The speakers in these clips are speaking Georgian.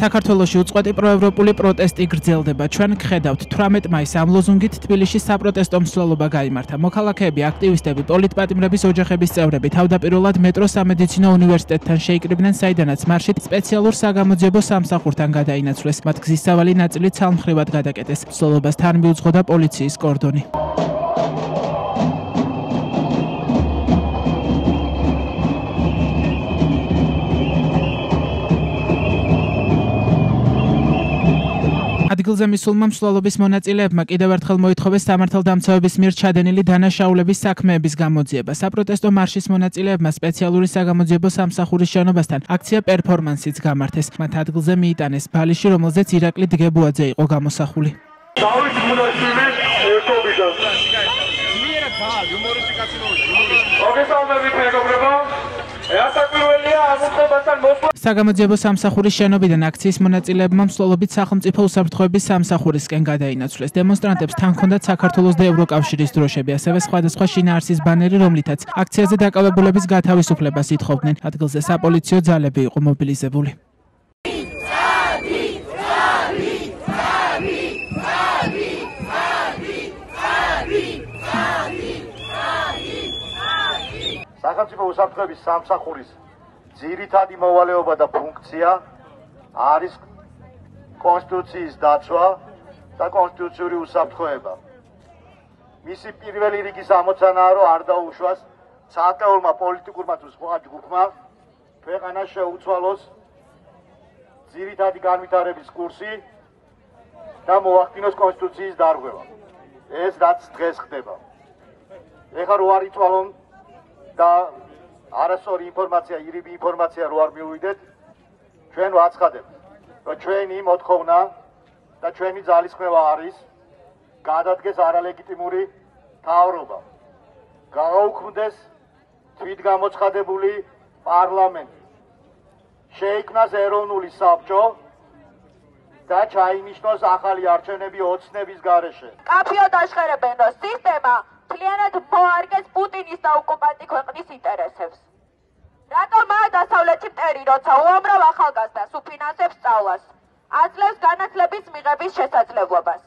საქართველოში უწყვეტი პროევროპული პროტესტი გრძელდება. ჩვენ გხედავთ 18 მაისს ამ ლოზუნგით თბილისში საპროტესტო მსვლელობა გაიმართა. მოქალაქეები, აქტივისტები, პოლიტპატიმრების ოჯახების წევრები თავდაპირველად მეტრო სამედიცინო უნივერსიტეტთან შეიკრიბნენ, საიდანაც მარშით სპეციალურ საგამოძიებო სამსახურთან გადაინაცვლეს. მათ გზისავალი ნაწილი ცალმხრივად გადაკეტეს. მსვლელობას თან მიუძღოდა პოლიციის კორდონი. ადგილზე მისულმა მსვლელობის მონაწილეებმა კიდევ ერთხელ მოითხოვეს სამართალდამცავების მიერ ჩადენილი დანაშაულების საქმეების გამოძიება. საპროტესტო მარშის მონაწილეებმა სპეციალური საგამოძიებო სამსახურის შენობასთან აქცია პერფორმანსიც გამართეს. მათ ადგილზე მიიტანეს ბალიში, რომელზეც ირაკლი დგებუაძე იყო გამოსახული. დავით მუნაშვილი ერთობიდან. საგამოძიებო სამსახურის შენობიდან აქციის მონაწილეებმა მსვლელობით სახელმწიფო უსაფრთხოების სამსახურისკენ გადაინაცვლეს. დემონსტრანტებს თან ჰქონდათ საქართველოს და ევროკავშირის დროშები, ასევე სხვადასხვა შინაარსის ბანერი, რომლითაც აქციაზე დაკავებულების გათავისუფლებას ითხოვდნენ. ადგილზე საპოლიციო ძალები იყო მობილიზებული. სახელმწიფო უსაფრთხოების სამსახურის ძირითადი მოვალეობა და ფუნქცია არის კონსტიტუციის დაცვა და კონსტიტუციური უსაფრთხოება. მისი პირველი რიგის ამოცანაა, რომ არ დაუშვას ცალკეულმა პოლიტიკურმა თუ სხვა ჯგუფმა ქვეყანას შეუცვალოს ძირითადი განვითარების კურსი და მოახდინოს კონსტიტუციის დარღვევა. ეს რაც დღეს ხდება. ეხლა რო არ იწვალონ და არასწორი ინფორმაცია, ირიბი ინფორმაცია რო არ მივიდეთ, ჩვენ ვაცხადებთ, რომ ჩვენი მოთხოვნა და ჩვენი ძალისხმევა არის გადადგეს არალეგიტიმური მთავრობა. გააუქმდეს თვითგამოცხადებული პარლამენტი. შეიქმნას ეროვნული საბჭო და ჩაინიშნოს ახალი არჩევნები ოცნების გარეშე. კაფეოდ აშხერებენ, რომ სისტემა მთლიანად მოარგეს პუტინის და ოკუპანტი ქვეყნის ინტერესებს. რატომაა დასავლეთი მტერი, როცა უამრავ ახალგაზრდას უფინანსებს სწავლას, აძლევს განათლების მიღების შესაძლებლობას?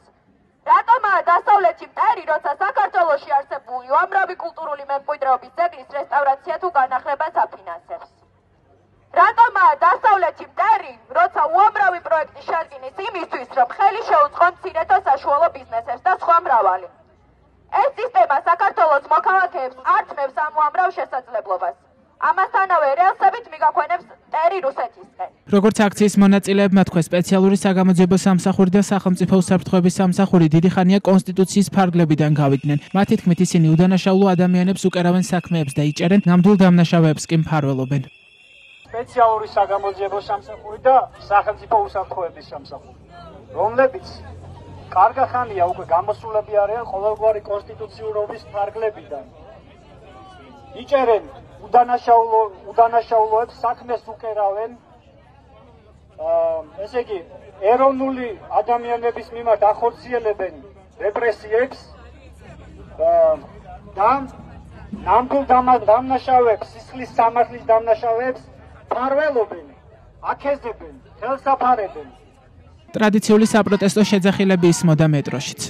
რატომაა დასავლეთი მტერი, როცა საქართველოში არსებული უამრავი კულტურული მემკვიდრეობის ძეგლის რესტავრაცია თუ განახლებას აფინანსებს? რატომაა დასავლეთი მტერი, როცა უამრავი პროექტი შეადგინეს იმისთვის, რომ ხელი შეუწყონ მცირე და საშუალო ბიზნესებს და სხვა მრავალი? ეს სისტემა საქართველოს მოქალაქეებს ართმევს ამ უამრავ შესაძლებლობას. ამასთანავე რელსებით მიგაქვენებს მტერი რუსეთისკენ. როგორც აქციის მონაწილეებმა თქვეს, სპეციალური საგამოძიებო სამსახური და სახელმწიფო უსაფრთხოების სამსახური დიდი ხანია კონსტიტუციის ფარგლებიდან გავიდნენ. მათი თქმით, ისინი უდანაშაულო ადამიანებს უკერავენ საქმეებს და იჭერენ, ნამდვილ დამნაშავეებს კი მფარველობენ. სპეციალური საგამოძიებო სამსახური და სახელმწიფო უსაფრთხოების სამსახური, რომლებიც კარგა ხანია უკვე გამოსულები არიან ყოველგვარი კონსტიტუციურობის ფარგლებიდან. იჭერენ უდანაშაულოებს, საქმეს უკერავენ, ესე იგი, ეროვნული ადამიანების მიმართ ახორციელებენ რეპრესიებს და ნამდვილ დამნაშავეებს, სისხლის სამართლის დამნაშავეებს მფარველობენ, აქეზებენ, ხელსაფარებენ. ტრადიციული საპროტესტო შეძახილები ისმოდა მეტროშიც.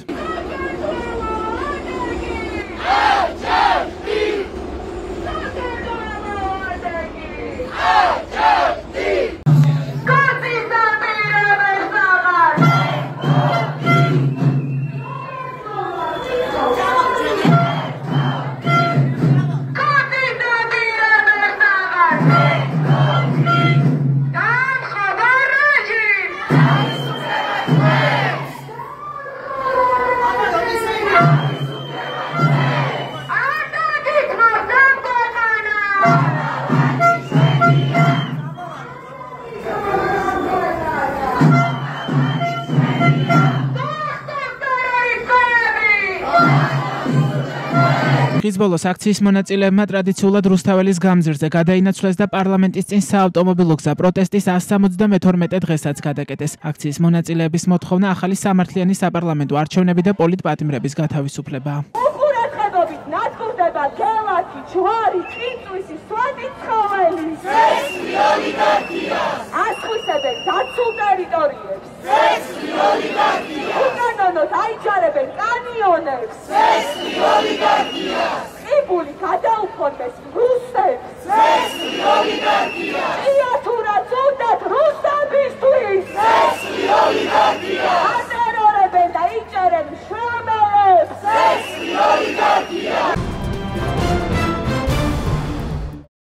ხის ბოლოს აქციის მონაწილეებმა ტრადიციულად რუსთაველის გამზირზე გადაინაცვლეს და პარლამენტის წინ საავტომობილო გზა პროტესტის 172 დღესაც გადაკეტეს. აქციის მონაწილეების მოთხოვნა ახალი სამართლიანი საპარლამენტო არჩევნები და პოლიტპატიმრების გათავისუფლებაა. უყურადღებობით ნაცვლდება გელათი, ჯვარი, წიწვისი, სვეტი ცხოველი. ეს ოლიგარქია. ასხვისებენ დაცულ ტერიტორიებს. წესრიგი ოლიგარქია. უკანონოდ აიჯარებენ კანიონებს. წესრიგი ოლიგარქია. ყიბული